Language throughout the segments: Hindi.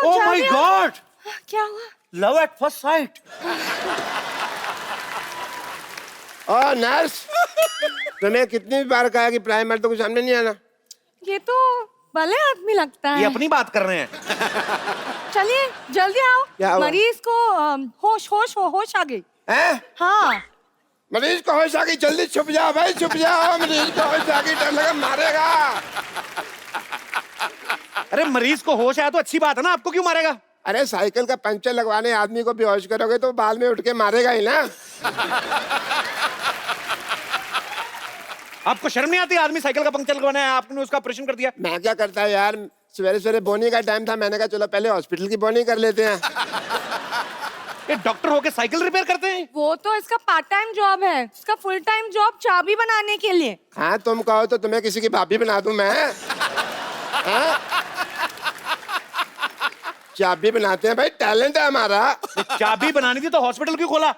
ओह माय गॉड, क्या हुआ? Love at first sight. Oh nurse, तुम्हें कितनी बार कहा कि प्राइमर तो कुछ सामने नहीं आना। ये तो भले आदमी लगता है। ये अपनी बात कर रहे हैं। चलिए जल्दी क्या आओ, हुआ? मरीज को होश आ गई। हैं? हाँ मरीज को होश आ गई, जल्दी छुप जाओ भाई, छुप जाओ। मरीज को होश आ गई, डर लगा मारेगा। अरे मरीज को होश आया तो अच्छी बात है ना, आपको क्यों मारेगा? अरे साइकिल का पंचर लगवाने आदमी को बेहोश करोगे तो बाद में उठ के मारेगा ही ना। आपको शर्म नहीं आती? आदमी साइकिल का पंक्चर लगवाना है, आपने उसका ऑपरेशन कर दिया। मैं क्या करता है यार, सवेरे सवेरे बोनी का टाइम था, मैंने कहा चलो पहले हॉस्पिटल की बोनी कर लेते हैं। ये डॉक्टर होके साइकिल रिपेयर करते हैं? वो तो इसका पार्ट टाइम जॉब है, इसका फुल टाइम जॉब चाबी बनाने के लिए। हाँ तुम कहो तो तुम्हें किसी की भाभी बना दूं मैं? हाँ? चाबी बनाते हैं भाई, टैलेंट है हमारा। चाबी बनानी थी तो हॉस्पिटल क्यों खोला?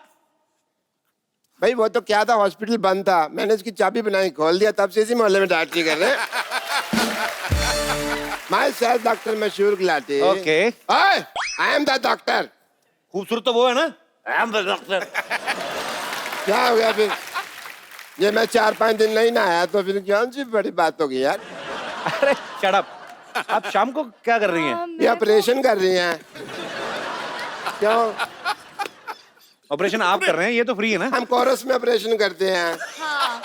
भाई वो तो क्या था, हॉस्पिटल बंद था, मैंने इसकी चाबी बनाई, खोल दिया, तब से इसी मोहल्ले में डॉक्टरी कर रहे हैं। माय सेल्फ डॉक्टर मशहूर Gulati. Okay, I am the doctor. खूबसूरत तो वो है ना, आई एम द डॉक्टर। क्या हो गया फिर? ये मैं 4-5 दिन नहीं ना आया तो फिर कौन सी बड़ी बात होगी यार। अरे शट अप, आप शाम को क्या कर रही हैं? ये ऑपरेशन कर रही हैं। क्यों? ऑपरेशन आप कर रहे हैं, ये तो फ्री है ना। हम कोरस में ऑपरेशन करते हैं। हाँ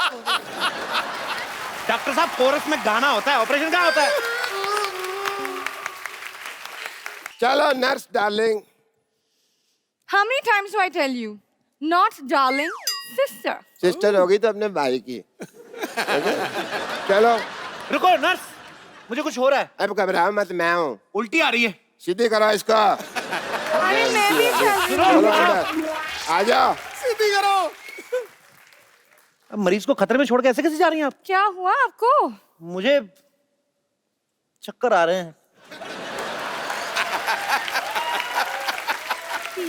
डॉक्टर साहब, कोरस में गाना होता है, ऑपरेशन कहाँ होता है? चलो nurse darling. How many times do I tell you? Not darling, sister. Sister होगी तो अपने भाई की। चलो रुको नर्स, मुझे कुछ हो रहा है। अब घबराओ मत, मैं हूँ। उल्टी आ रही है। सीधी करो इसको। अरे मैं भी चल रही चलो हूँ। अंदर आ जाओ। सीधी करो। अब मरीज को खतरे में छोड़ के ऐसे कैसे जा रही हैं आप? क्या हुआ आपको? मुझे चक्कर आ रहे हैं।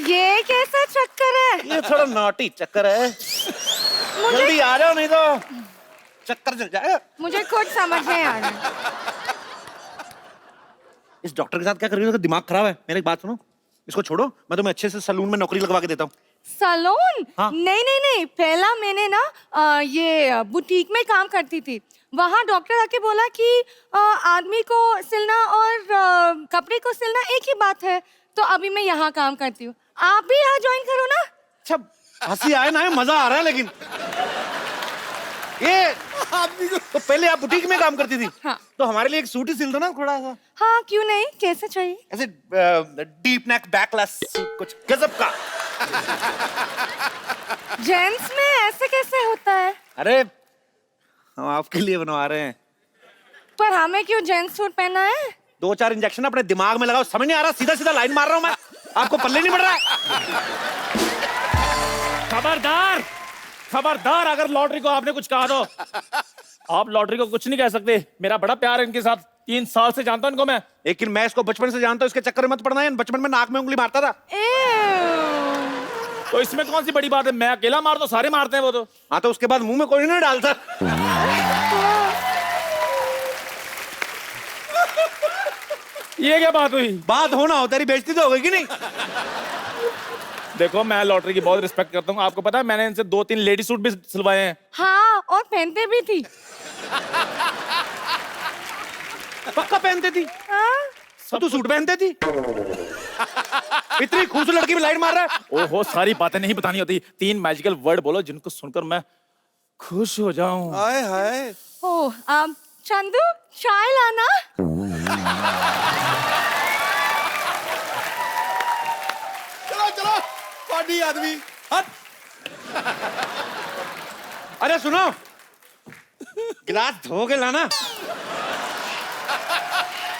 ये कैसा चक्कर है? ये थोड़ा नॉटी चक्कर है। जल्दी आ जाओ नहीं तो चक्कर चल जाएगा। मुझे कुछ समझ नहीं आ रहा। इस डॉक्टर के साथ क्या कर रही हो? दिमाग खराब है। मेरी एक बात सुनो, इसको छोड़ो, मैं तुम्हें अच्छे से सलून में नौकरी लगवा के देता हूँ। सलून? हाँ। नहीं, पहला मैंने ना ये बुटीक में काम करती थी। वहाँ डॉक्टर आके बोला कि आदमी को सिलना और कपड़े को सिलना एक ही बात है, तो अभी मैं यहाँ काम करती हूँ। आप भी यहाँ ज्वाइन करो ना। अच्छा, हंसी आए ना, मजा आ रहा है। लेकिन ये आदमी को तो पहले आप बुटीक में काम करती थी। हाँ। तो हमारे लिए एक सूट ही सिल दो ना थोड़ा सा। हाँ क्यों नहीं, कैसे चाहिए? ऐसे डीप नेक बैकलेस कुछ गजब का। जेंट्स में ऐसे कैसे होता है? अरे हम आपके लिए बनवा रहे हैं। पर हमें क्यों जेंट्स सूट पहना है? 2-4 इंजेक्शन अपने दिमाग में लगाओ। समझ नहीं आ रहा, सीधा सीधा लाइन मार रहा हूं मैं, आपको पल्ले नहीं पड़ रहा है। खबरदार, खबरदार, अगर लॉटरी को आपने कुछ कहा तो आप लॉटरी को कुछ नहीं कह सकते। मेरा बड़ा प्यार है इनके साथ, 3 साल से जानता हूं इनको मैं। लेकिन मैं इसको बचपन से जानता हूं, इसके चक्कर में मत पड़ना है। बचपन में नाक में उंगली मारता था। तो इसमें कौन सी बड़ी बात है? मैं अकेला मार दो, सारे मारते हैं वो तो। हाँ तो उसके बाद मुंह में कोई नहीं डालता। ये क्या बात हुई? बात होना हो, तेरी बेइज्जती तो हो गई कि नहीं? देखो मैं लॉटरी की बहुत रिस्पेक्ट करता हूँ। आपको पता है मैंने इनसे 2-3 लेडी सूट भी सिलवाए हैं। हाँ और पहनते भी थी। पक्का पहनती थी? हाँ? सब तू सूट पहनती थी? इतनी खूबसूरत लड़की में लाइन मार रहा है। ओहो, सारी बातें नहीं बतानी होती। 3 मैजिकल वर्ड बोलो जिनको सुनकर मैं खुश हो जाऊं। हाय हाय। ओ चंदू, चाय लाना। चलो चलो, पार्टी आदमी हट। अरे सुनो, गिलास धो के लाना,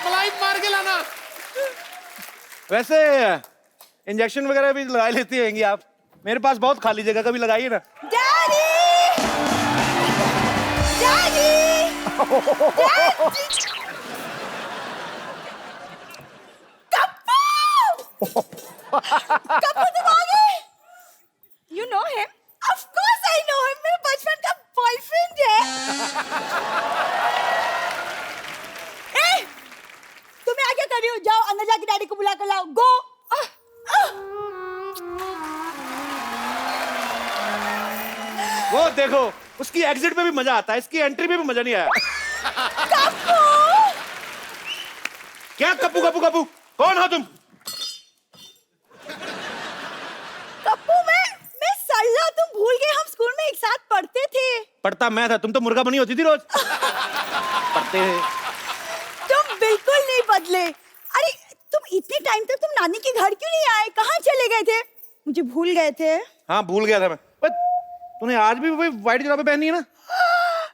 मलाई मार के लाना। वैसे इंजेक्शन वगैरह भी लगा लेती होंगी आप। मेरे पास बहुत खाली जगह, कभी लगाइए ना। डैडी! डैडी! कप्पू तुम आ गए? You know him? Of course I know him. मेरा बचपन का बॉयफ्रेंड है। ए, तुम्हें आगे कर रही हो, जाओ अंदर जाके डैडी को बुला कर लाओ, गो। वो देखो, उसकी एग्जिट पे भी मजा आता है, इसकी एंट्री में भी मजा नहीं आया। क्या कप्पू कप्पू कप्पू? कौन हो तुम? कप्पू, मैं सल्ला, तुम भूल गए, हम स्कूल में एक साथ पढ़ते थे। पढ़ता मैं था, तुम तो मुर्गा बनी होती थी रोज। पढ़ते हैं। तुम बिल्कुल नहीं बदले। अरे तुम इतने टाइम तक तुम नानी के घर क्यों नहीं आए? कहाँ चले गए थे? मुझे भूल गए थे। हाँ, भूल गया था मैं। पर तूने आज भी वही व्हाइट जुराबे पहनी है ना?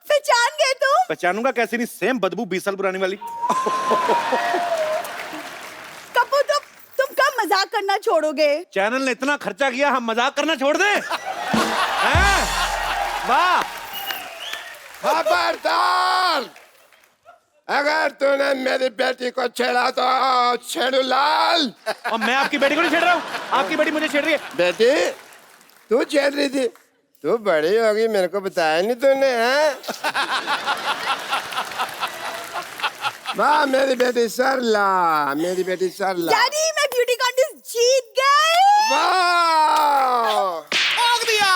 पहचान गए तुम? पहचानूंगा कैसे नहीं, सेम बदबू 20 साल पुरानी वाली। कप्पू, तुम कब मजाक करना छोड़ोगे? चैनल ने इतना खर्चा किया, हम मजाक करना छोड़ दें? हैं? वाह! खबरदार, अगर तूने मेरी बेटी को छेड़ा तो छेड़ू लाल। और मैं आपकी बेटी को नहीं छेड़ रहा हूँ, आपकी बेटी मुझे छेड़ रही है। बेटी, तू छेड़ रही थी? तू बड़ी होगी, मेरे को बताया नहीं तूने, हैं? वाह मेरी बेटी सरला, मेरी बेटी सरला। डैडी, मैं ब्यूटी कॉन्टेस्ट जीत गई। वाह! ठोक दिया।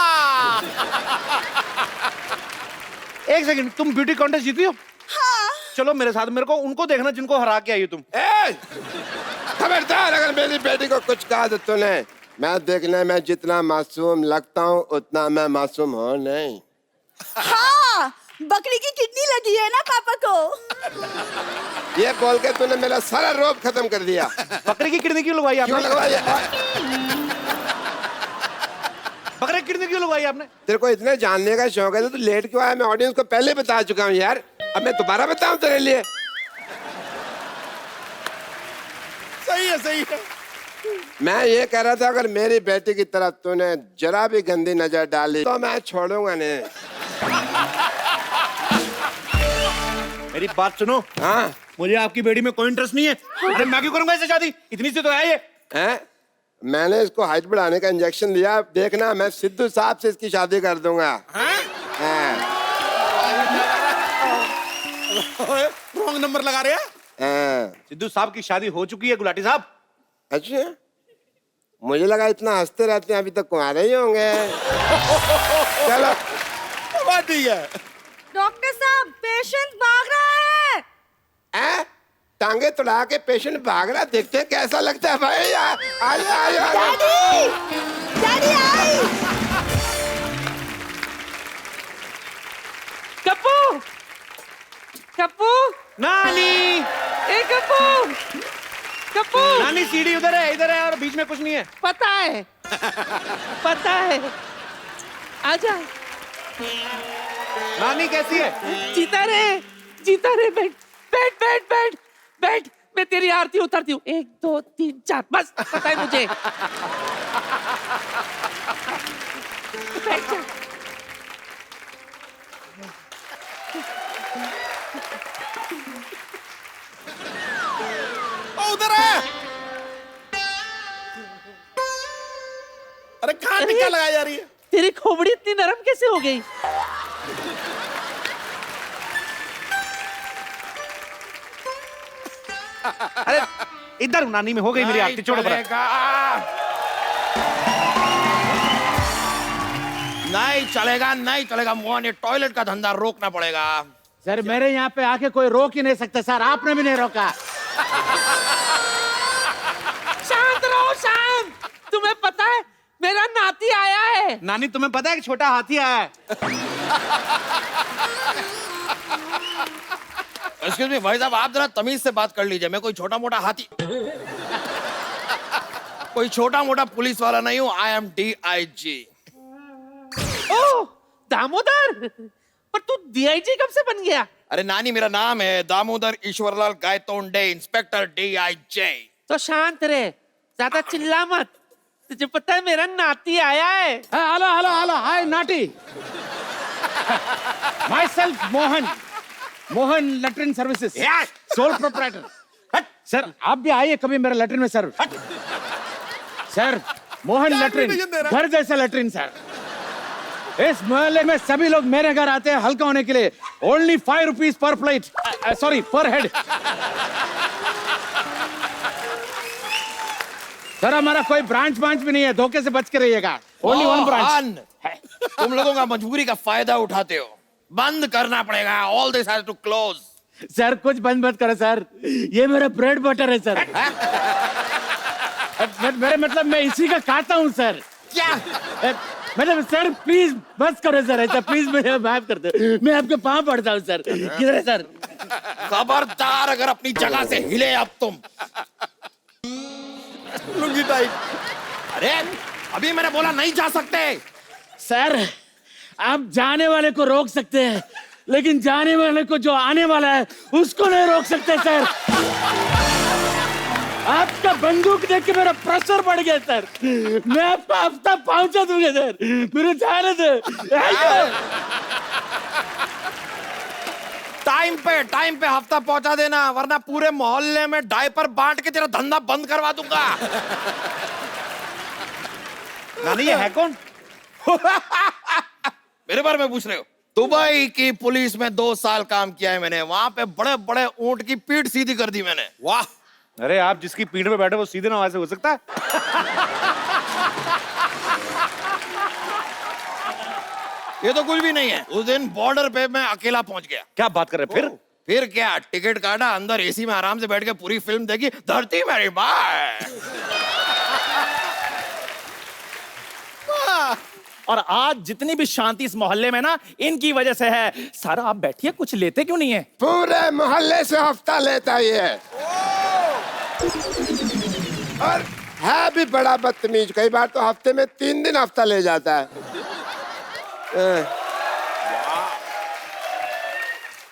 एक सेकंड, तुम ब्यूटी कॉन्टेस्ट जीती हो? हाँ। चलो मेरे साथ, मेरे को उनको देखना जिनको हरा के आई हो तुम। खबरदार, अगर मेरी बेटी को कुछ कहा तो तूने। मैं देखने में जितना मासूम लगता हूँ उतना मैं मासूम हूँ नहीं। हाँ, बकरी की किडनी लगी है ना पापा को। ये बोल के तूने मेरा सारा रोब खत्म कर दिया। बकरे की किडनी क्यों लगवाई क्यों आपने? लगवाया? बकरे की किडनी क्यों लगवाई आपने? तेरे को इतने जानने का शौक है तो तू लेट क्यों आया? मैं ऑडियंस को पहले बता चुका हूँ यार, अब मैं दोबारा बताऊँ तेरे लिए? सही है, सही है। मैं ये कह रहा था, अगर मेरी बेटी की तरफ तूने जरा भी गंदी नजर डाली तो मैं छोड़ूंगा नहीं। मेरी बात सुनो। हाँ? मुझे आपकी बेटी में कोई इंटरेस्ट नहीं है। अरे मैं क्यों करूंगा इससे शादी? इतनी सी तो है ये। हैं? मैंने इसको हाइट बढ़ाने का इंजेक्शन लिया, देखना मैं सिद्धू साहब से इसकी शादी कर दूंगा। रॉन्ग नंबर लगा रहे हैं। सिद्धू साहब की शादी हो चुकी है गुलाटी साहब। अच्छा, मुझे लगा इतना हंसते रहते हैं, अभी तक कुंवारे ही होंगे। चलो बात ठीक है। डॉक्टर साहब, पेशेंट भाग रहा है। टांगे तुड़ा के पेशेंट भाग रहा, देखते हैं कैसा लगता है भाई। आइए। Daddy, daddy I. Kappu, Kappu, नानी, ए कप्पू, कप्पू, नानी सीढ़ी उधर है और बीच में कुछ नहीं है। पता है, पता है। आजा। नानी कैसी है? जीता रे, बैठ, बैठ, बैठ, बैठ, बैठ। मैं तेरी आरती उतारती हूँ। 1 2 3 4, बस पता है मुझे। बैठ जा। उधर है। अरे कहाँ टिक्का लगाई जा रही है? तेरी खोपड़ी इतनी नरम कैसे हो गई? अरे इधर नानी में हो गई मेरी आरती, छोड़ो बड़ा। नहीं चलेगा मोहन, ये टॉयलेट का धंधा रोकना पड़ेगा। सर मेरे यहाँ पे आके कोई रोक ही नहीं सकता सर, आपने भी नहीं रोका। शांत रहो, शांत। तुम्हें पता है मेरा नाती आया है। नानी तुम्हें पता है कि छोटा हाथी आया है? एक्सक्यूज मी भाई साहब, आप जरा तमीज से बात कर लीजिए। मैं कोई छोटा मोटा हाथी, कोई छोटा मोटा पुलिस वाला नहीं हूँ। I am DIG। ओह दामोदर, पर तू DIG कब से बन गया? अरे नानी, मेरा नाम है दामोदर ईश्वरलाल गायतोंडे, इंस्पेक्टर DIG। तो शांत रहे, ज्यादा चिल्ला मत। तुझे पता है मेरा नाती आया है। Hello, hi naughty. Myself Mohan latrine services, sole proprietor. Sir आप भी आइए कभी मेरे लैट्रिन में सर। सर मोहन लैट्रिन, घर जैसा लैट्रिन सर। इस मोहल्ले में सभी लोग मेरे घर आते हैं हल्का होने के लिए। Only 5 rupees per plate, sorry पर हेड। सर हमारा कोई ब्रांच भी नहीं है, धोखे से बच के रहिएगा। Only one branch. मोहन, तुम लोगों का मजबूरी का फायदा उठाते हो, बंद करना पड़ेगा। All this has to close. Sir कुछ बंद मत करो सर, ये मेरा ब्रेड बटर है सर। मेरे मतलब मैं इसी का खाता हूँ सर। क्या? मतलब सर प्लीज बस करो सर, ऐसा प्लीज मुझे माफ कर दो, मैं आपके पाँव पड़ता हूँ सर। किधर है सर? खबरदार अगर अपनी जगह से हिले अब तुम। लुंगी टाइट। अरे अभी मैंने बोला नहीं जा सकते। सर आप जाने वाले को रोक सकते हैं, लेकिन जाने वाले को जो आने वाला है उसको नहीं रोक सकते सर। आपका बंदूक देख के मेरा प्रेशर बढ़ गया सर। मैं आपका हफ्ता पहुंचा दूंगा सर, मेरे जाने दो। टाइम पे हफ्ता पहुंचा देना, वरना पूरे मोहल्ले में डायपर बांट के तेरा धंधा बंद करवा दूंगा। नानी ये है कौन? मेरे बारे में पूछ रहे हो? दुबई की पुलिस में 2 साल काम किया है मैंने। वहां पे बड़े बड़े ऊंट की पीठ सीधी कर दी मैंने। वाह। अरे आप जिसकी पीठ पे बैठे वो सीधे ना वहां से हो सकता है? ये तो कुछ भी नहीं है। उस दिन बॉर्डर पे मैं अकेला पहुंच गया। क्या बात कर रहे हैं? फिर क्या, टिकट काटा, अंदर एसी में आराम से बैठ के पूरी फिल्म देखी, धरती मेरी माँ। और आज जितनी भी शांति इस मोहल्ले में ना, इनकी वजह से है। सारा आप बैठिए, कुछ लेते क्यों नहीं है? पूरे मोहल्ले से हफ्ता लेता ही है, और है भी बड़ा बदतमीज। कई बार तो हफ्ते में 3 दिन हफ्ता ले जाता है।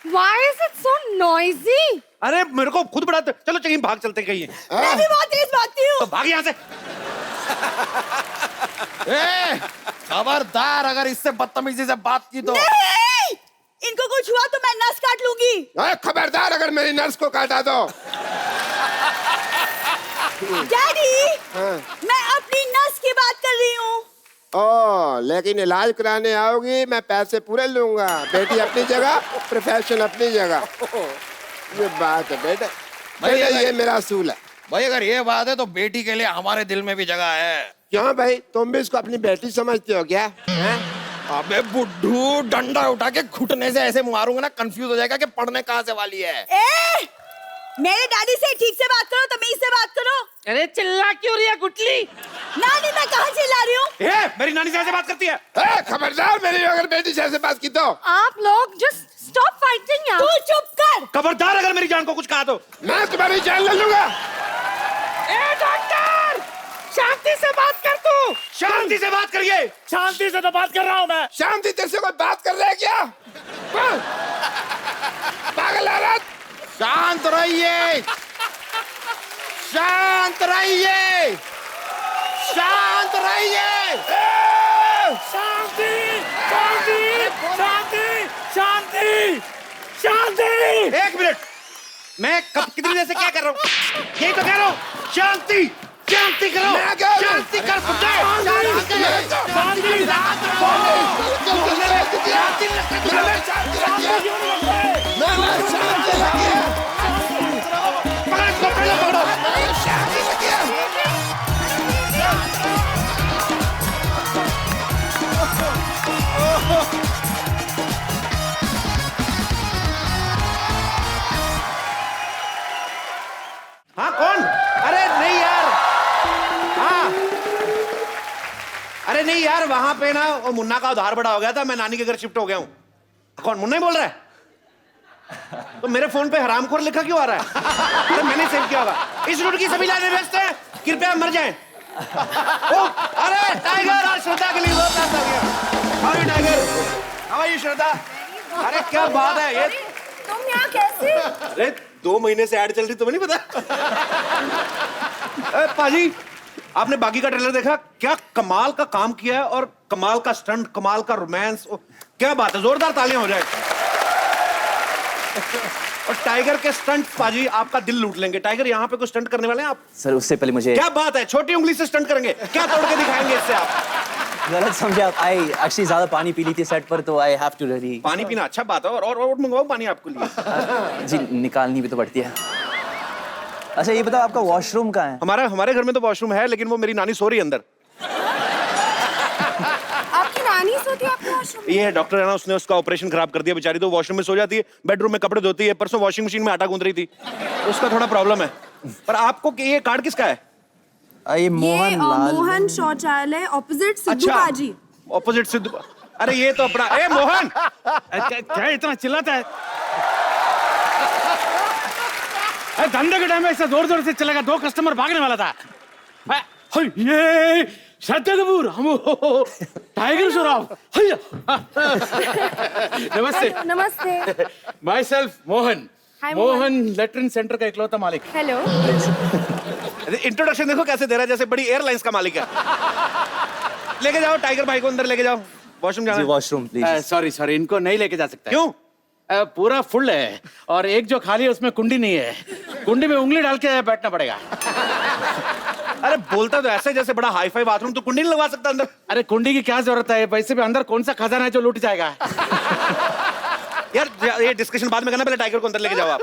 Why is it so noisy? अरे मेरे को खुद बड़ा, चलो कहीं भाग चलते कहीं। मैं भी बहुत तेज भागती हूँ। तो भाग यहाँ से। ए, खबरदार अगर इससे बदतमीजी से बात की तो। नहीं, इनको कुछ हुआ तो मैं नस काट लूंगी। खबरदार अगर मेरी नर्स को काटा तो। डैडी, मैं अपनी नस की बात कर रही हूँ। ओ, लेकिन इलाज कराने आओगी मैं पैसे पूरे लूंगा। बेटी अपनी जगह, प्रोफेशन अपनी जगह। ये बात है बेटा, बेटा ये मेरा असूल है। भाई अगर ये बात है तो बेटी के लिए हमारे दिल में भी जगह है। क्यों भाई, तुम भी इसको अपनी बेटी समझते हो क्या? अबे बुड्ढू, डंडा उठा के घुटने से ऐसे मारूंगा ना, कंफ्यूज हो जाएगा कि पढ़ने कहाँ से वाली है। ए, मेरे डैडी से ठीक से बात करो, तमीज से बात करो। अरे चिल्ला क्यों रही है गुटली? नानी मैं कहाँ चिल्ला रही हूँ? मेरी नानी से ऐसे बात करती है? खबरदार मेरी अगर बेटी से ऐसे बात की तो। आप लोग just stop fighting यार। तू चुप कर। खबरदार अगर मेरी जान को कुछ कहा तो मैं तुम्हारी जान ले लूंगा। ए डॉक्टर, शांति से बात कर तू। शांति से बात करिए। शांति से तो बात कर रहा हूं मैं। शांति तेरे से कोई बात कर रहा है क्या? पागल औरत। शांत रहिए, शांत रहिए, शांत रहिए। शांति, शांति, शांति, शांति, शांति। 1 मिनट, मैं कब कितनी देर से क्या कर रहा हूँ? यही तो कह रहा हूँ, शांति, शांति करो, शांति कर सकते हैं। हाँ कौन? अरे नहीं यार, हाँ अरे नहीं यार, वहां पे ना वो मुन्ना का उधार बड़ा हो गया था, मैं नानी के घर शिफ्ट हो गया हूँ। कौन मुन्ना ही बोल रहा है? तो मेरे फोन पे हरामखोर लिखा क्यों आ रहा है? अरे मैंने सेव किया होगा। इस रूट की सभी लाइनें व्यस्त हैं, कृपया मर जाएं। ओ, अरे टाइगर, आज श्रद्धा के लिए बहुत प्यार हो गया। अरे टाइगर, हमारी श्रद्धा, अरे क्या बात है ये? तुम यहाँ कैसे? अरे 2 महीने से ऐड चल रही, तुम्हें नहीं पता? पाजी, आपने बाकी का ट्रेलर देखा? क्या कमाल का काम किया है, और कमाल का स्टंट, कमाल का रोमांस। क्या बात है, जोरदार तालियां हो जाए। और टाइगर के स्टंट पाजी आपका दिल लूट लेंगे। टाइगर यहाँ पे कुछ स्टंट करने वाले हैं आप? सर उससे पहले मुझे क्या बात है, छोटी उंगली से स्टंट करेंगे? क्या तोड़ के दिखाएंगे इससे आप? गलत समझे आप। आई एक्चुअली ज्यादा पानी पी ली थी सेट पर, तो आई हैव टू रेडी। पानी पीना अच्छा बात है, और मंगवाओ पानी आपके लिए। जी निकालनी भी तो पड़ती है। अच्छा ये बताओ आपका वॉशरूम कहाँ है? हमारे घर में तो वॉशरूम है, लेकिन वो मेरी नानी सो रही है अंदर। आपकी नानी सोती है आपके वॉशरूम? ये डॉक्टर है ना, उसने उसका ऑपरेशन खराब कर दिया बेचारी, तो वॉशरूम में सो जाती है, बेडरूम में कपड़े धोती है। परसों वॉशिंग मशीन में आटा गूंद रही थी, उसका थोड़ा प्रॉब्लम है। पर आपको ये कार्ड किसका है? ये मोहन लाल। मोहन शौचालय ऑपोजिट सिद्धू बाजी। ऑपोजिट सिद्धू। अरे ये तो अपना। ए मोहन, क्या इतना चिल्लाता है? अरे धंधे के टाइम में ऐसा जोर जोर से चलेगा, 2 कस्टमर भागने वाला था। ये श्रद्धा कपूर, हम टाइगर श्रॉफ। नमस्ते। नमस्ते। My self Mohan. Hi, Mohan latrine centre का इकलौता मालिक। हेलो। इंट्रोडक्शन देखो कैसे दे रहा है, जैसे बड़ी एयरलाइंस का मालिक है। लेके जाओ टाइगर भाई को अंदर, लेके जाओ, वॉशरूम जाना जी है। Washroom please. सॉरी, इनको नहीं लेके जा सकता। क्यों? पूरा फुल है और एक जो खाली है उसमें कुंडी नहीं है, कुंडी में उंगली डाल के बैठना पड़ेगा। अरे बोलता तो ऐसे जैसे बड़ा हाई फाई बाथरूम, तो कुंडी नहीं लगवा सकता अंदर? अरे कुंडी की क्या जरूरत है, वैसे भी अंदर कौन सा खजाना है जो लूट जाएगा। यार ये डिस्कशन बाद में करना, पहले टाइगर को अंदर लेके जाओ आप।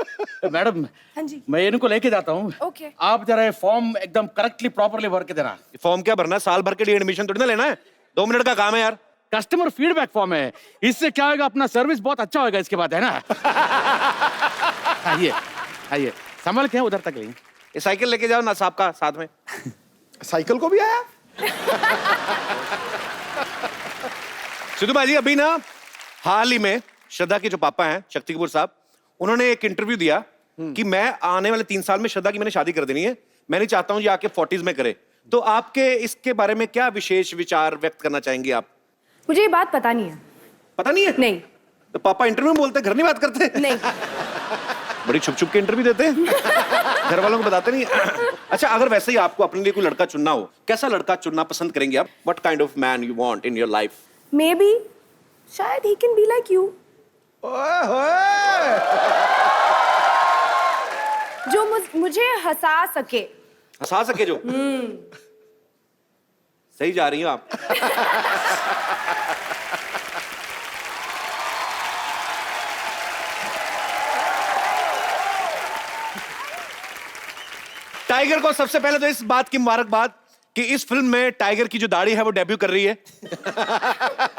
मैडम हाँ जी। मैं इनको लेके जाता हूँ। ओके। आप जरा फॉर्म एकदम करेक्टली प्रॉपरली भर के देना। फॉर्म क्या भरना है? साल भर के लिए एडमिशन थोड़ी ना लेना है, 2 मिनट का काम है यार। कस्टमर फीडबैक फॉर्म है, इससे क्या होगा, अपना सर्विस बहुत अच्छा होगा इसके बाद, है ना। आइए संभल के उधर तक लेंगे। ये साइकिल लेके जाओ ना साहब का साथ में। साइकिल को भी आया? सिद्धू भाई अभी ना हाल ही में श्रद्धा के जो पापा हैं शक्ति कपूर साहब, उन्होंने एक इंटरव्यू दिया कि मैं आने वाले 3 साल में श्रद्धा की मैंने शादी कर देनी है, मैं नहीं चाहता हूं ये आके 40s में करे। तो आपके इसके बारे में क्या विशेष विचार व्यक्त करना चाहेंगे आप? मुझे ये बात पता नहीं है। पता नहीं है? नहीं। तो पापा इंटरव्यू में बोलते, घर नहीं बात करते? नहीं। बड़ी छुप छुप के इंटरव्यू देते हैं, घर वालों को बताते नहीं। अच्छा, अगर वैसे ही आपको अपने लिए कोई लड़का चुनना हो, कैसा लड़का चुनना पसंद करेंगे आप? What kind of man you want in your life? Maybe शायद he can be like you, जो मुझे हंसा सके। हंसा सके जो? सही जा रही हो आप। टाइगर को सबसे पहले तो इस बात की मुबारकबाद कि इस फिल्म में टाइगर की जो दाढ़ी है वो डेब्यू कर रही है।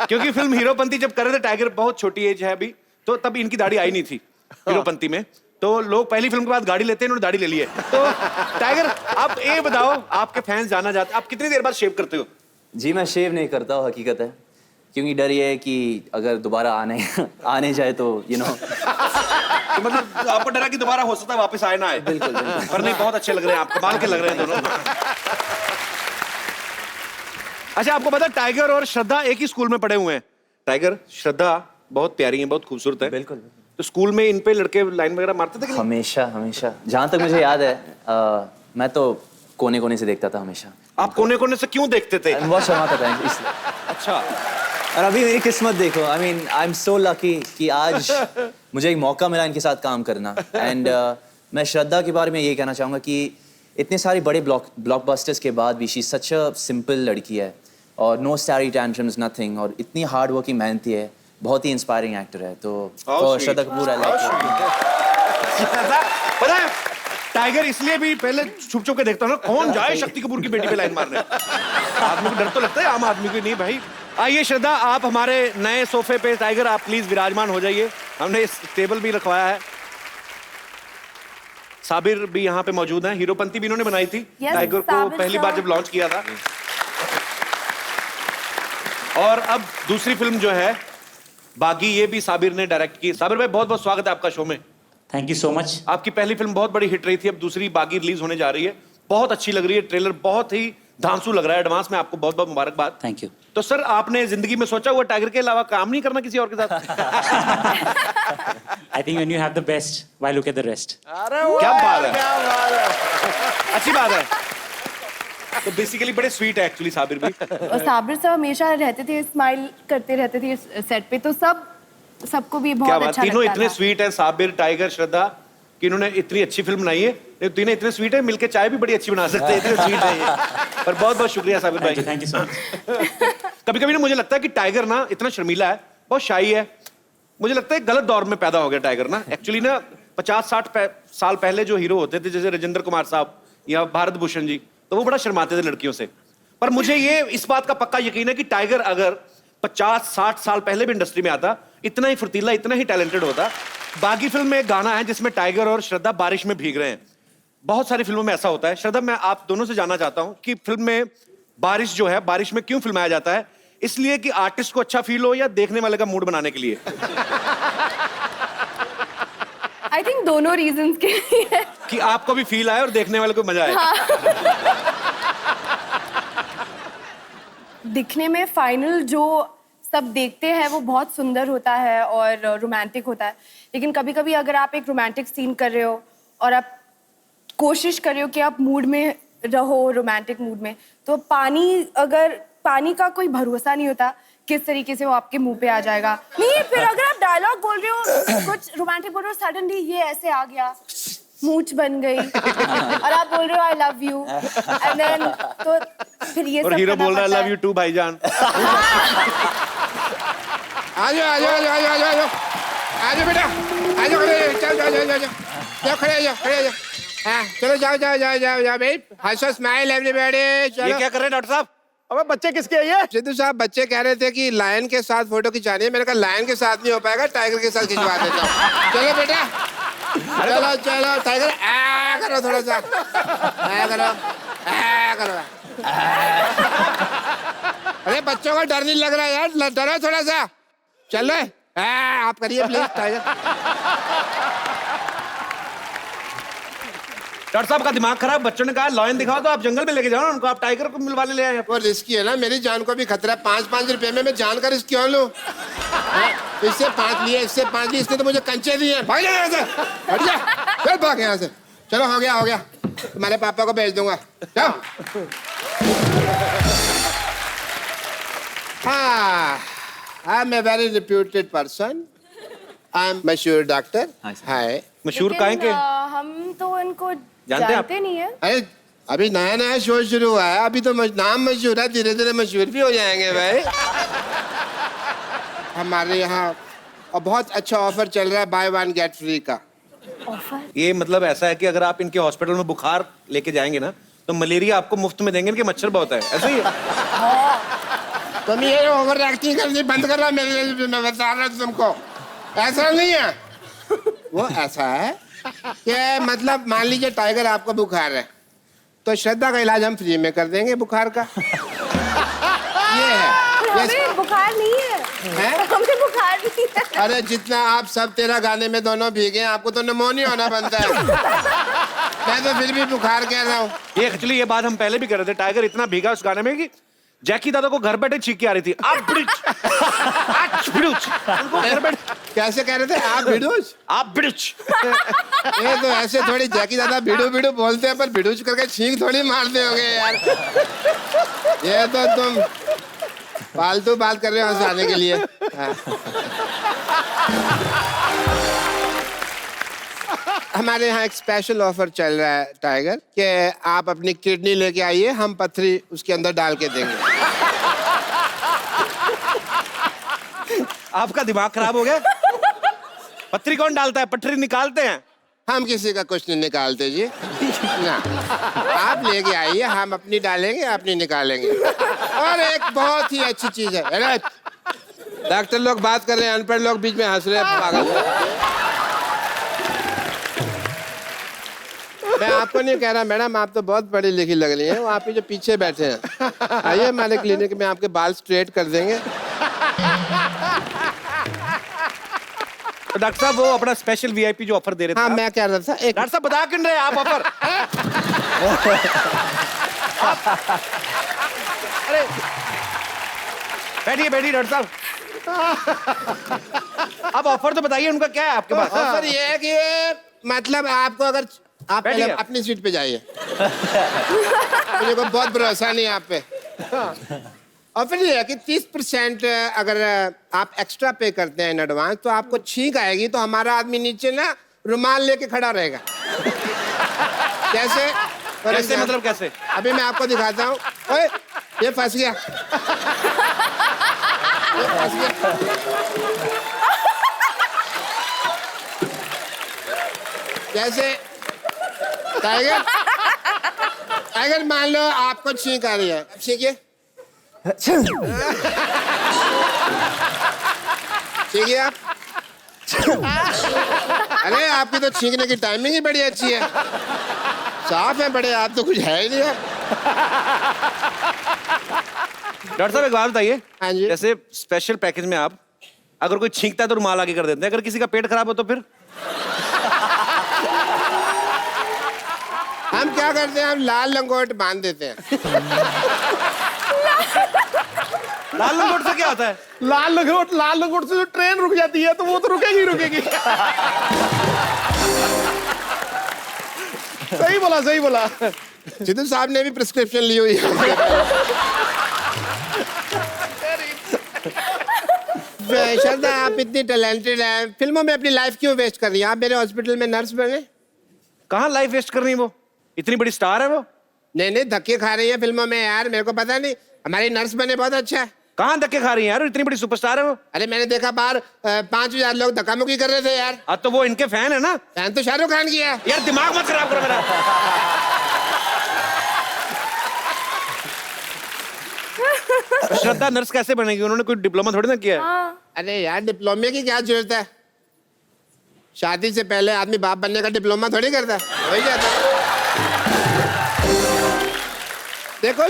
क्योंकि फिल्म हीरोपंती जब कर रहे थे, टाइगर बहुत छोटी एज है अभी, तो तब इनकी दाढ़ी आई नहीं थी हीरोपंती में। तो लोग पहली फिल्म के बाद गाड़ी लेते हैं, इन्होंने दाढ़ी ले ली है। तो टाइगर आप ये बताओ, आपके फैंस जाना चाहते, आप कितनी देर बाद शेव करते हो? जी मैं शेव नहीं करता हूँ, हकीकत है, क्योंकि डर ये है कि अगर दोबारा आने जाए तो तो मतलब आपको डरा कि दोबारा हो सकता है वापस आए ना आए? बिल्कुल। पर नहीं, बहुत अच्छे लग रहे हैं आप, कमाल के लग रहे हैं दोनों। अच्छा, आपको पता टाइगर और श्रद्धा एक ही स्कूल में पढ़े हुए हैं। टाइगर, श्रद्धा बहुत प्यारी है, बहुत खूबसूरत है। बिल्कुल। तो स्कूल में इन पे लड़के लाइन वगैरह मारते थे कि नहीं? हमेशा जहाँ तक मुझे याद है, मैं तो कोने कोने से देखता था हमेशा। आप कोने कोने से क्यों देखते थे? बहुत शर्माता था इसलिए। अच्छा। और अभी मेरी किस्मत देखो, आई एम सो लकी कि आज मुझे एक मौका मिला इनके साथ काम करना। एंड मैं श्रद्धा के बारे में ये कहना चाहूँगा कि इतने सारे बड़े ब्लॉकबस्टर्स के बाद भी शी सच अ सिंपल लड़की है, और नो स्टारी टैंट्रम्स नथिंग, और इतनी हार्ड वर्किंग मेहनती है, बहुत ही इंस्पायरिंग एक्टर है। तो श्रद्धा कपूर आई लाइक। पता है टाइगर इसलिए भी पहले छुप छुप के देखता हूँ ना, कौन जाए शक्ति कपूर की बेटी पे लाइन मारने। आदमी को डर तो लगता है, आम आदमी को नहीं भाई। आइए श्रद्धा, आप हमारे नए सोफे पे, टाइगर आप प्लीज विराजमान हो जाइए। हमने इस टेबल भी रखवाया है। साबिर भी यहाँ पे मौजूद है, हीरोपंती भी इन्होंने बनाई थी टाइगर को पहली बार जब लॉन्च किया था। और अब दूसरी फिल्म जो है बागी, ये भी साबिर ने डायरेक्ट की। साबिर भाई बहुत बहुत स्वागत है आपका शो में। Thank you so much. आपकी पहली फिल्म बहुत बड़ी हिट रही थी, अब दूसरी बागी रिलीज होने जा रही है, बहुत अच्छी लग रही है, ट्रेलर बहुत ही धांसू लग रहा है। एडवांस में आपको बहुत बहुत मुबारकबाद। Thank you. तो सर, आपने जिंदगी में सोचा हुआ टाइगर के अलावा काम नहीं करना किसी और के साथ? I think when you have the best, why look at the rest. क्या बात है, अच्छी बात है। तो बेसिकली बड़े स्वीट है एक्चुअली साबिर भी। और साबिर साहब हमेशा रहते थे, स्माइल करते रहते थे सेट पे, तो सबको भी बहुत अच्छा लगता था। तीनों इतने स्वीट हैं, साबिर, टाइगर, श्रद्धा, कि इन्होंने इतनी अच्छी फिल्म बनाई है। ये तीनों इतने स्वीट है, मिलके चाय भी बड़ी अच्छी बना सकते हैं, इतने स्वीट है ये। पर बहुत बहुत शुक्रिया साबिर भाई। Thank you so much. कभी कभी ना मुझे लगता है कि टाइगर ना इतना शर्मीला है, बहुत शाई है। मुझे लगता है गलत दौर में पैदा हो गया टाइगर ना। एक्चुअली ना 50-60 साल पहले जो हीरो होते थे जैसे राजेंद्र कुमार साहब या भारत भूषण जी, तो वो बड़ा शर्माते थे लड़कियों से। पर मुझे ये इस बात का पक्का यकीन है कि टाइगर अगर 50-60 साल पहले भी इंडस्ट्री में आता, इतना ही फुर्तीला, इतना ही टैलेंटेड होता। बागी फिल्म में एक गाना है जिसमें टाइगर और श्रद्धा बारिश में भीग रहे हैं। बहुत सारी फिल्मों में ऐसा होता है। श्रद्धा, मैं आप दोनों से जानना चाहता हूं कि फिल्म में बारिश जो है, बारिश में क्यों फिल्माया जाता है? इसलिए कि आर्टिस्ट को अच्छा फील हो या देखने वाले का मूड बनाने के लिए? आई थिंक दोनों रीजंस के लिए। कि आपको भी फील आए और देखने वाले को मजा आए। दिखने में फाइनल जो सब देखते हैं वो बहुत सुंदर होता है और रोमांटिक होता है, लेकिन कभी कभी अगर आप एक रोमांटिक सीन कर रहे हो और आप कोशिश कर रहे हो कि आप मूड में रहो, रोमांटिक मूड में, तो पानी का कोई भरोसा नहीं होता किस तरीके से वो आपके मुंह पे आ जाएगा। नहीं, फिर अगर आप डायलॉग बोल रहे हो, कुछ रोमांटिक बोल रहे हो, सडनली ये ऐसे आ गया, मूंछ बन गई और आप बोल रहे हो I love you, and then तो फिर ये और हीरो बोल रहा है आई लव यू टू भाईजान। आजो आजो आजो आजो आजो आजो आजो बेटा, आजो खड़े चल जाओ जाओ जाओ जाओ खड़े जाओ खड़े जाओ। हाँ चलो जाओ जाओ जाओ जाओ जाओ भाई, हंसो, स्माइल एवरीबॉडी। चलो। ये क्या कर रहे हैं डॉक्टर साहब? अबे बच्चे किसके हैं ये? सिद्धू साहब, बच्चे कह रहे थे कि लायन के साथ फोटो खिंचानी है। मैंने कहा लायन के साथ नहीं हो पाएगा, टाइगर के साथ खिंचवा देता हूँ। चलो बेटा, चलो चलो टाइगर आ करो, थोड़ा सा आ करो, आ करो। अरे बच्चों को डर नहीं लग रहा यार, डरो थोड़ा सा। चल रहे आप करिए प्लीज टाइगर। डॉक्टर साहब का दिमाग खराब, बच्चों ने कहा लॉयन दिखाओ तो आप जंगल में लेके जाओ ना उनको, आप टाइगर को मिलवा ले आए। वो रिस्की है ना, मेरी जान को भी खतरा है। 5-5 रुपए में मैं जान का रिस्क क्यों लूं? इससे 5 लिए, इससे 5 लिए, इसने तो मुझे कंचे दिए। भाग जा यहाँ से, हट जा, चल भाग यहाँ से। चलो हो गया, तुम्हारे पापा को भेज दूंगा, जाओ। हाँ, I am a very reputed person, I am मशहूर डॉक्टर। हाय। मशहूर काहे के? हम तो इनको जानते आप? नहीं है। अरे अभी नया शो शुरू हुआ है, अभी तो नाम मशहूर है, धीरे धीरे मशहूर भी हो जाएंगे भाई। हमारे यहाँ और बहुत अच्छा ऑफर चल रहा है, बाय 1 गेट फ्री का ऑफर। ये मतलब ऐसा है कि अगर आप इनके हॉस्पिटल में बुखार लेके जाएंगे ना तो मलेरिया आपको मुफ्त में देंगे, इनके मच्छर बहुत है, ऐसा ही है। तुम ये ओवर एक्टिंग करनी बंद कर रहा, मैं बता रहा हूँ तुमको, ऐसा नहीं है। वो ऐसा है कि मतलब मान लीजिए टाइगर आपको बुखार है तो श्रद्धा का इलाज हम फ्री में कर देंगे बुखार का। ये है। हमें बुखार नहीं है, हमें बुखार नहीं है। अरे जितना आप सब तेरा गाने में दोनों भीगे हैं, आपको तो निमोनिया होना बनता है। मैं तो फिर भी बुखार कह रहा हूँ। ये एक्चुअली ये बात हम पहले भी कर रहे थे, टाइगर इतना भीगा उस गाने में कि जैकी दादा को घर बैठे छींकी आ रही थी। आप कैसे कह रहे थे? आप भिड़ूच, आप भिड़ूच। ये तो ऐसे थोड़ी जैकी दादा भिड़ू भिड़ू बोलते हैं, पर भिड़ूच करके छींक थोड़ी मारते होगे यार। ये तो तुम फालतू बात कर रहे हो हंसाने के लिए। हाँ। हमारे यहाँ एक स्पेशल ऑफर चल रहा है टाइगर कि आप अपनी किडनी लेके आइए, हम पथरी उसके अंदर डाल के देंगे। आपका दिमाग खराब हो गया? पथरी कौन डालता है? पथरी निकालते हैं। हम किसी का कुछ नहीं निकालते जी ना, आप लेके आइए, हम अपनी डालेंगे, अपनी निकालेंगे। और एक बहुत ही अच्छी चीज है, डॉक्टर लोग बात कर रहे हैं, अनपढ़ लोग बीच में हंस रहे हैं पागल। मैं आपको नहीं कह रहा मैडम, आप तो बहुत पढ़ी लिखी लग रही हैं, वो आप ही जो पीछे बैठे हैं। आइए हमारे क्लिनिक में, आपके बाल स्ट्रेट कर देंगे। तो डॉक्टर साहब वो अपना स्पेशल वीआईपी जो ऑफर दे रहे थे। हाँ मैं कह रहा था, एक डॉक्टर साहब बता क्यों रहे आप ऑफर? अरे बैठिए बैठिए डॉक्टर साहब, अब ऑफर तो बताइए उनका क्या है आपके पास? ऑफर ये है कि मतलब आपको अगर आप पहले अपनी सीट पे जाइए, मुझे को बहुत भरोसा नहीं आप पे। और फिर ये है कि 30% अगर आप एक्स्ट्रा पे करते हैं इन एडवांस तो आपको छींक आएगी तो हमारा आदमी नीचे ना रुमाल लेके खड़ा रहेगा। कैसे? कैसे मतलब कैसे? अभी मैं आपको दिखाता हूँ। ओए ये फंस गया, ये फंस गया। जैसे टाइगर टाइगर मान लो आपको छींक आ रही है, अब छींकिए छींकिए आप। अरे आपकी तो छींकने की टाइमिंग ही बड़ी अच्छी है, साफ है बड़े, आप तो कुछ है ही नहीं आप। डॉक्टर साहब एक बात बताइए, हाँ जी। जैसे स्पेशल पैकेज में आप अगर कोई छींकता है तो रुमाल आगे कर देते हैं, अगर किसी का पेट खराब हो तो फिर? हम क्या करते हैं, हम लाल लंगोट बांध देते हैं। लाल लंगोट से क्या होता है? लाल लंगोट से जो ट्रेन रुक जाती है तो वो तो रुकेगी। सही बोला। सिद्धू साहब ने भी प्रिस्क्रिप्शन ली हुई है। श्रद्धा, आप इतनी टैलेंटेड हैं, फिल्मों में अपनी लाइफ क्यों वेस्ट कर रही हैं? आप मेरे हॉस्पिटल में नर्स बने। कहाँ लाइफ वेस्ट कर रही है वो? इतनी बड़ी स्टार है वो। नहीं, धक्के खा रही है फिल्मों में यार, मेरे को पता नहीं। हमारी नर्स बने, बहुत अच्छा है। कहाँ धक्के खा रही है यार, इतनी बड़ी सुपरस्टार है वो। अरे मैंने देखा बाहर 5,000 लोग धक्का मुक्की कर रहे थे यार। अब तो वो इनके फैन है ना। फैन तो शाहरुख खान की है यार, दिमाग मत खराब करो मेरा। श्रद्धा नर्स कैसे बनेगी? उन्होंने कोई डिप्लोमा थोड़ी ना किया है। अरे यार, डिप्लोमे की क्या जरूरत है? शादी से पहले आदमी बाप बनने का डिप्लोमा थोड़ी करता है, वही जाता है। देखो,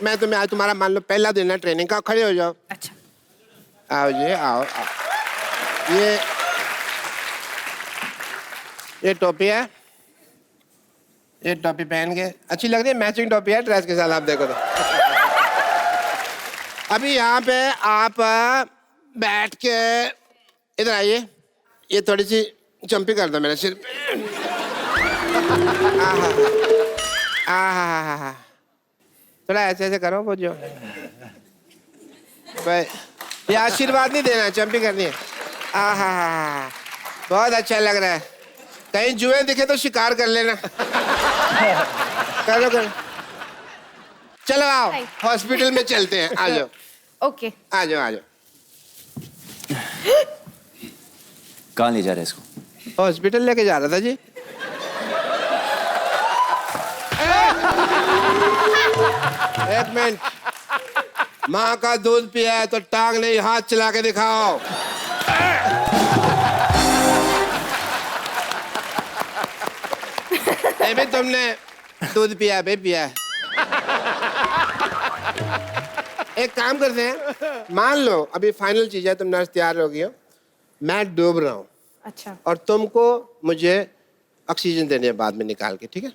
मैं तुम्हें आज तुम्हारा मान लो पहला दिन है ट्रेनिंग का, खड़े हो जाओ। अच्छा। आओ जी, आओ। ये टोपी है, ये टोपी पहन के अच्छी लग रही है, मैचिंग टोपी है ड्रेस के साथ, आप देखो तो। अभी यहाँ पे आप बैठ के इधर आइए, ये थोड़ी सी जंपिंग कर दो मेरे सिर पे। आहा, थोड़ा ऐसे करो वो जो भाई, ये आशीर्वाद नहीं देना, जंपिंग करनी है। आहा, बहुत अच्छा लग रहा है। कहीं जुए दिखे तो शिकार कर लेना। करो। चलो आओ, हॉस्पिटल में चलते हैं, आ जाओ। ओके। आ जाओ। कहाँ ले जा रहे हैं इसको? हॉस्पिटल लेके जा रहा था जी। एक मिनट, माँ का दूध पिया है तो टांग नहीं, हाथ चला के दिखाओ। भी तुमने दूध पिया है, पिया है। एक काम करते हैं, मान लो अभी फाइनल चीज है, तुम नर्स तैयार हो गई हो, मैं डूब रहा हूँ। अच्छा। और तुमको मुझे ऑक्सीजन देनी है बाद में निकाल के, ठीक है?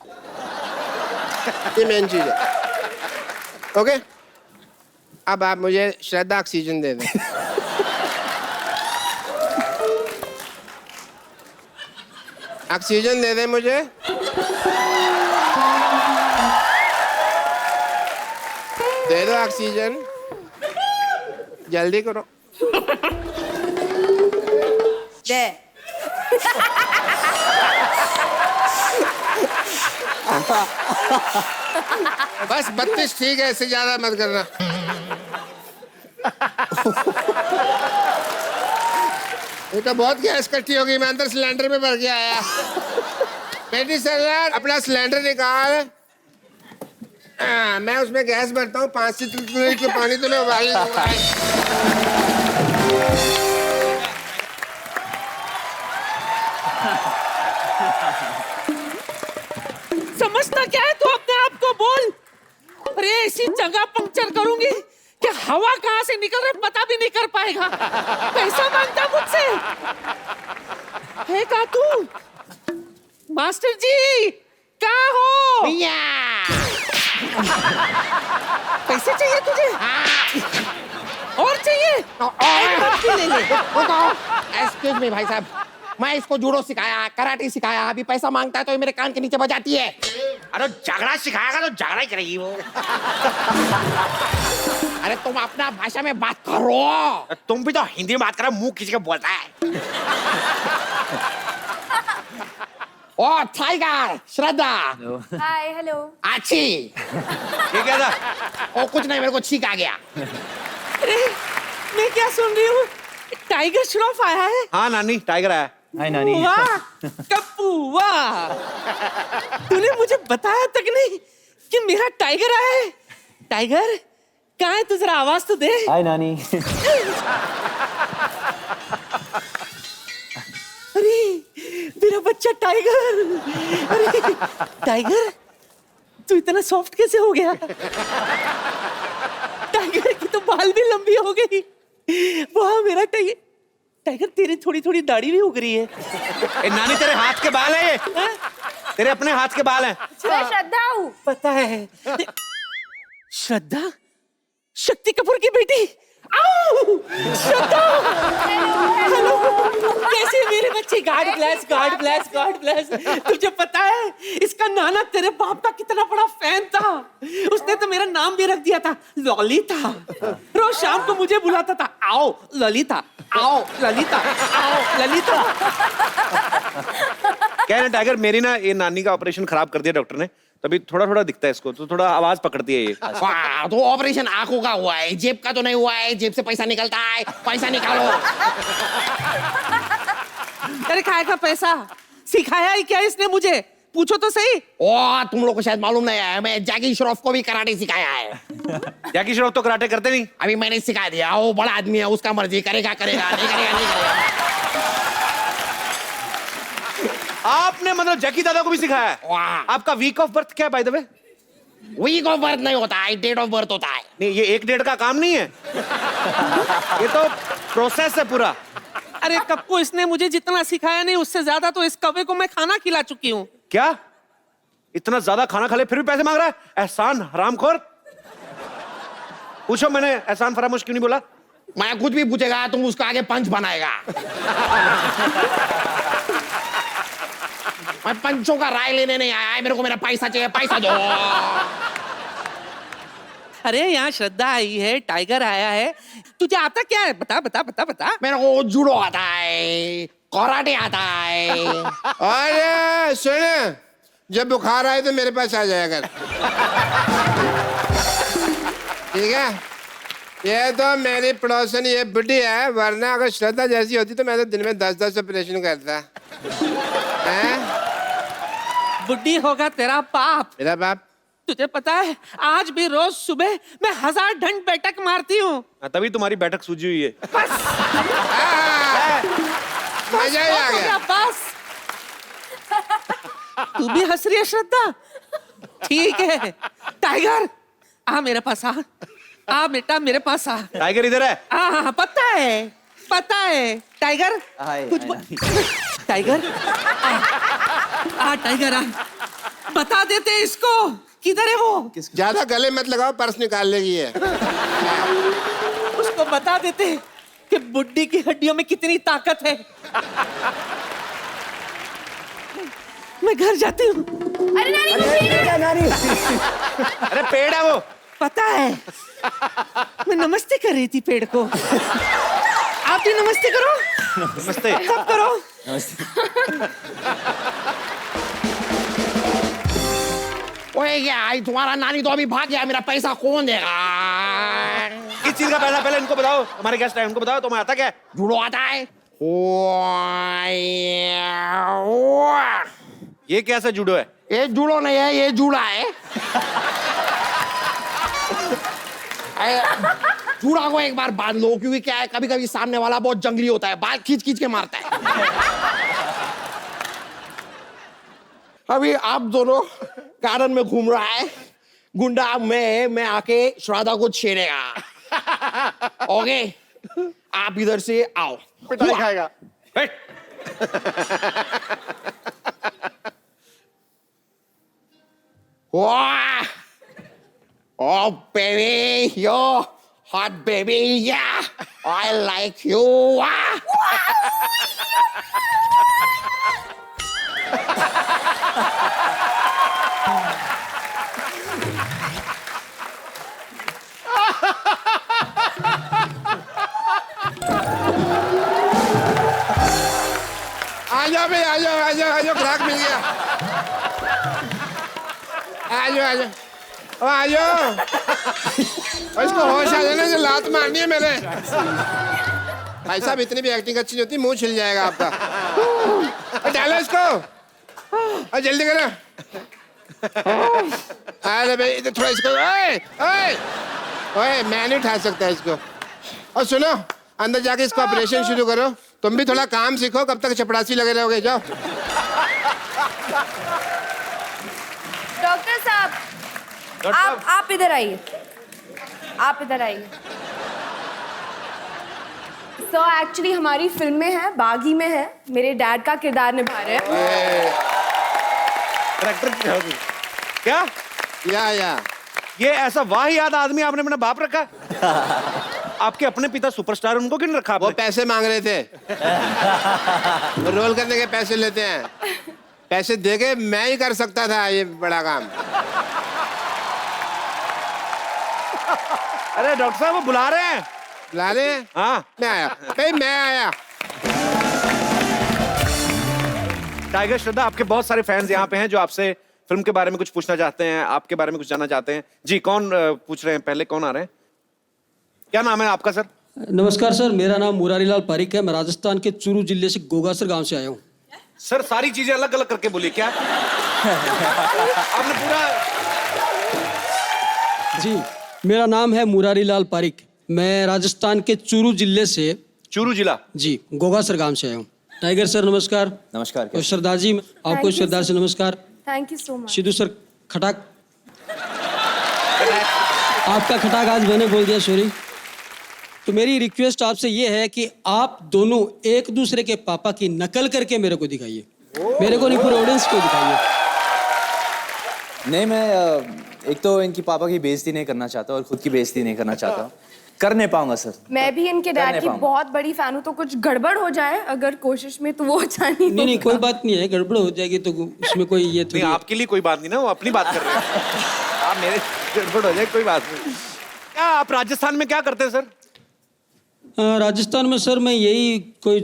ये मेन चीज है। ओके, अब आप मुझे श्रद्धा ऑक्सीजन दे दें। ऑक्सीजन दे दें मुझे। दे दो ऑक्सीजन, जल्दी करो। दे। बस 32 ठीक है, इससे ज्यादा मत करना। ये तो बहुत गैस इकट्ठी हो गई, मैं अंदर सिलेंडर में भर के आया। बेटी सर, अपना सिलेंडर निकाल। मैं उसमें गैस भरता हूँ, 5 से 3 मिनट के पानी तो मैं उबाल लूंगा। समझता क्या है तू अपने आप को? बोल। अरे ऐसी जगह पंक्चर करूंगी कि हवा कहाँ से निकल रही पता भी नहीं कर पाएगा। पैसा मांगता मुझसे है का तू? मास्टर जी कहाँ हो? पैसे चाहिए तुझे? और चाहिए? ले ले। एक्सक्यूज मी भाई साहब, मैं इसको जूडो सिखाया, कराटे सिखाया, अभी पैसा मांगता है तो ये मेरे कान के नीचे बजाती है। अरे झगड़ा सिखाएगा तो झगड़ा ही करेगी वो। अरे तुम अपना भाषा में बात करो। तुम भी तो हिंदी में बात करो, मुंह खींच के बोलता है। ओ टाइगर, श्रद्धा। हाय, हेलो। अच्छी। ये क्या था? ओ कुछ नहीं, मेरे को छींक आ गया। अरे मैं क्या सुन रही हूँ? टाइगर श्रॉफ आया है? हाँ नानी, टाइगर आया। हाय नानी। वाह कप्पू वाह, तूने मुझे बताया तक नहीं कि मेरा टाइगर आया है। टाइगर कहाँ है, तू जरा आवाज तो दे। हाय नानी। अरे मेरा बच्चा टाइगर, अरे टाइगर तू इतना सॉफ्ट कैसे हो गया? टाइगर की तो बाल भी लंबी हो गई। वाह मेरा टाइगर, टाइगर तेरी थोड़ी थोड़ी दाढ़ी भी उग रही है। ए, नानी तेरे हाथ के बाल है ये, तेरे अपने हाथ के बाल हैं। मैं श्रद्धा हूँ। पता है। श्रद्धा, शक्ति कपूर की बेटी। आओ श्रद्धा, हेलो, कैसे मेरे बच्चे? God bless, God bless, God bless. तुझे पता है इसका नाना तेरे बाप का कितना बड़ा फैन था। उसने तो मेरा नाम भी रख दिया था ललिता। रोज शाम को मुझे बुलाता था, आओ ललिता, आओ ललिता, आओ ललिता। क्या है ना टाइगर, मेरी ना ये नानी का ऑपरेशन खराब कर दिया डॉक्टर ने, तभी थोड़ा थोड़ा दिखता है इसको, तो थोड़ा आवाज पकड़ती है ये। वाह, तो ऑपरेशन आंखों का हुआ है, जेब का तो नहीं हुआ है। जेब से पैसा निकलता है, पैसा निकालो। अरे खाए का पैसा सिखाया ही क्या इसने मुझे? पूछो तो सही। ओ तुम लोग को शायद मालूम नहीं है, मैं जैकी श्रॉफ को भी कराटे सिखाया है। जैकी श्रॉफ तो कराटे करते नहीं। अभी मैंने सिखा दिया, वो बड़ा आदमी है, उसका मर्जी, करेगा करेगा, नहीं करेगा नहीं करेगा। आपने मतलब जैकी दादा को भी सिखाया है? वाह। आपका वीक ऑफ बर्थ क्या है by the way? Week of birth नहीं होता है, डेट ऑफ बर्थ होता है। नहीं, ये 1 डेढ़ का काम नहीं है। ये तो प्रोसेस है पूरा। अरे कप्पू, इसने मुझे जितना सिखाया नहीं उससे ज्यादा तो इस कौवे को मैं खाना खिला चुकी हूँ। क्या इतना ज्यादा खाना खा ले फिर भी पैसे मांग रहा है? एहसान हरामखोर। पूछो, मैंने एहसान फरामोश क्यों नहीं बोला? मैं कुछ भी पूछेगा तुम उसका आगे पंच बनाएगा। मैं पंचों का राय लेने नहीं आया है, मेरे को मेरा पैसा चाहिए, पैसा दो। अरे यहाँ श्रद्धा आई है, टाइगर आया है, तुझे आता क्या है? बता बता बता बता। मेरे को जूडो आता है, कराटे आता है। अरे सुन, जब बुखार आए तो मेरे पास आ जाया कर। ठीक है, ये तो मेरी पड़ोसन ये बुढ़ी है, वरना अगर श्रद्धा जैसी होती तो मैं तो दिन में 10-10 ऑपरेशन करता। बुड्ढी होगा तेरा बाप। मेरा बाप? तुझे पता है आज भी रोज सुबह मैं 1000 ढंड बैठक मारती हूँ। तभी तुम्हारी बैठक सूझी हुई है। मजा ही आ गया। बस तू भी हंस रही है श्रद्धा? ठीक है टाइगर, आ मेरे पास आ बेटा, मेरे पास आ। टाइगर इधर है। हाँ पता है, पता है। टाइगर कुछ टाइगर आ टाइगर आ, बता देते इसको किधर है वो। ज्यादा गले मत लगाओ, पर्स निकाल लेगी है। उसको बता देते कि बुड्ढी की हड्डियों में कितनी ताकत है। मैं घर जाती हूँ। अरे नानी, अरे पेड़ है वो। पता है, मैं नमस्ते कर रही थी पेड़ को। आप भी नमस्ते करो। नमस्ते। सब करो। ओए क्या आई, तुम्हारा नानी तो अभी भाग गया, मेरा पैसा कौन देगा? किस चीज का पैसा? पहले इनको बताओ, हमारे गेस्ट है, उनको बताओ तुम्हें आता क्या है? जूडो आता है। ये कैसा जूडो है? ये जूडो नहीं है, ये जूड़ा है। जूड़ा को एक बार बांध लो, क्योंकि क्या है कभी कभी सामने वाला बहुत जंगली होता है, बाल खींच खींच के मारता है। अभी आप दोनों गार्डन में घूम रहा है, गुंडा मैं आके श्राद्धा को छेड़ेगा। ओके, आप इधर से आओ। पिटाई खाएगा। वाह, oh baby, you're hot baby, yeah, I like you. आजाओ भाई, आजाओ, ग्राहक मिल गया। आजाओ। इसको होश आ जाना, जो लात मारनी है मेरे। भाई साहब इतनी भी एक्टिंग अच्छी नहीं होती, मुंह छिल जाएगा आपका। डालो इसको, और जल्दी करो। अरे भाई इधर थोड़ा इसको, ओए ओए ओए, मैं नहीं उठा सकता इसको। और सुनो, अंदर जाके इसको ऑपरेशन शुरू करो। तुम भी थोड़ा काम सीखो, कब तक चपड़ासी लगे रहोगे, जाओ। डॉक्टर साहब, आप इधर आइए, आप इधर आइए। सो एक्चुअली हमारी फिल्म में है, बागी में है, मेरे डैड का किरदार निभा रहे हैं। करेक्टर क्या? या ये ऐसा वाहियात आदमी आपने अपना बाप रखा? आपके अपने पिता सुपरस्टार, उनको क्यों नहीं रखा आपने? वो पैसे मांग रहे थे। वो रोल करने के पैसे लेते हैं। पैसे देके मैं ही कर सकता था ये बड़ा काम। अरे डॉक्टर साहब वो बुला रहे हैं। बुला रहे हैं? हाँ मैं आया भाई, मैं आया। टाइगर श्रद्धा, आपके बहुत सारे फैंस यहाँ पे हैं जो आपसे फिल्म के बारे में कुछ पूछना चाहते हैं, आपके बारे में कुछ जानना चाहते हैं। जी कौन पूछ रहे हैं? पहले कौन आ रहे हैं? क्या नाम है आपका सर? नमस्कार सर, मेरा नाम मुरारीलाल पारिक है। मैं राजस्थान के चूरू जिले से गोगासर गांव से आया हूँ। सर सारी चीजें अलग अलग करके बोलिए क्या? आपने पूरा। जी, मेरा नाम है मुरारीलाल पारिक। मैं राजस्थान के चूरू जिले से, चूरू जिला, जी, गोगासर गांव से आया हूँ। टाइगर सर नमस्कार। नमस्कार। और सरदार जी आपको सरदार से नमस्कार। Thank you so much. Sidhu sir खटाक, आपका खटाक आज मैंने बोल दिया, सॉरी। तो मेरी रिक्वेस्ट आपसे ये है कि आप दोनों एक दूसरे के पापा की नकल करके मेरे को दिखाइए। मेरे को नहीं, पूरे ऑडियंस को दिखाइए। नहीं, मैं एक तो इनकी पापा की बेइज्जती नहीं करना चाहता और खुद की बेइज्जती नहीं करना चाहता। कर नहीं पाऊंगा सर। मैं भी इनके डैड की बहुत बड़ी फैन हूँ, तो कुछ गड़बड़ हो जाए अगर कोशिश में तो वो अच्छा नहीं। नहीं, कोई बात नहीं है, गड़बड़ हो जाएगी तो उसमें कोई ये नहीं, आपके लिए कोई बात नहीं ना, वो अपनी बात कर रहे हैं। आप मेरे गड़बड़ हो जाए कोई बात नहीं। क्या आप राजस्थान में क्या करते हैं सर? राजस्थान में सर मैं यही कोई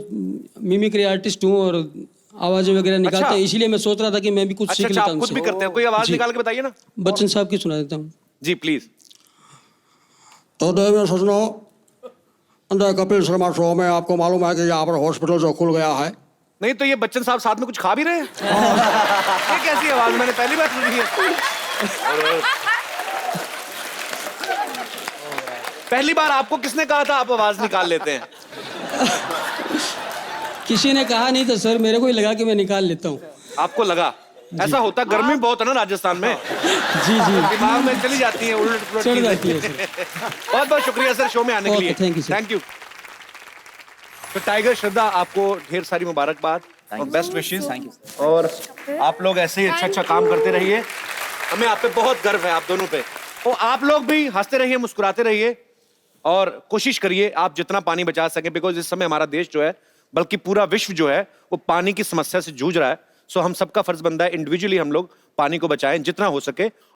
मिमिक्री आर्टिस्ट हूँ और आवाजें वगैरह निकालता हूँ। इसीलिए मैं सोच रहा था कि मैं भी कुछ सीख लेता हूँ। खुद भी करते हैं? कोई आवाज निकाल के बताइए ना। बच्चन साहब की सुना देता हूँ। जी प्लीज। तो देव सजनों, अंदर कपिल शर्मा शो में आपको मालूम है कि यहाँ पर हॉस्पिटल जो खुल गया है। नहीं तो ये बच्चन साहब साथ में कुछ खा भी रहे हैं? ये कैसी आवाज, मैंने पहली बार सुनी है। पहली बार आपको किसने कहा था आप आवाज निकाल लेते हैं? किसी ने कहा नहीं था सर, मेरे को ही लगा कि मैं निकाल लेता हूँ। आपको लगा? ऐसा होता, गर्मी बहुत है ना राजस्थान में। जी जी, दिमाग में चली जाती है उलट चढ़ जाती है। बहुत बहुत शुक्रिया सर शो में आने के लिए। Thank you sir. Thank you. तो टाइगर श्रद्धा, आपको ढेर सारी मुबारकबाद और बेस्ट विशेस। Thank you. और आप लोग ऐसे ही अच्छा अच्छा काम करते रहिए। हमें आप पे बहुत गर्व है, आप दोनों पे। और आप लोग भी हंसते रहिए, मुस्कुराते रहिए और कोशिश करिए आप जितना पानी बचा सकें, बिकॉज इस समय हमारा देश जो है, बल्कि पूरा विश्व जो है, वो पानी की समस्या से जूझ रहा है। सो हम सबका फर्ज बनता है इंडिविजुअली हम लोग पानी को बचाएं जितना हो सके।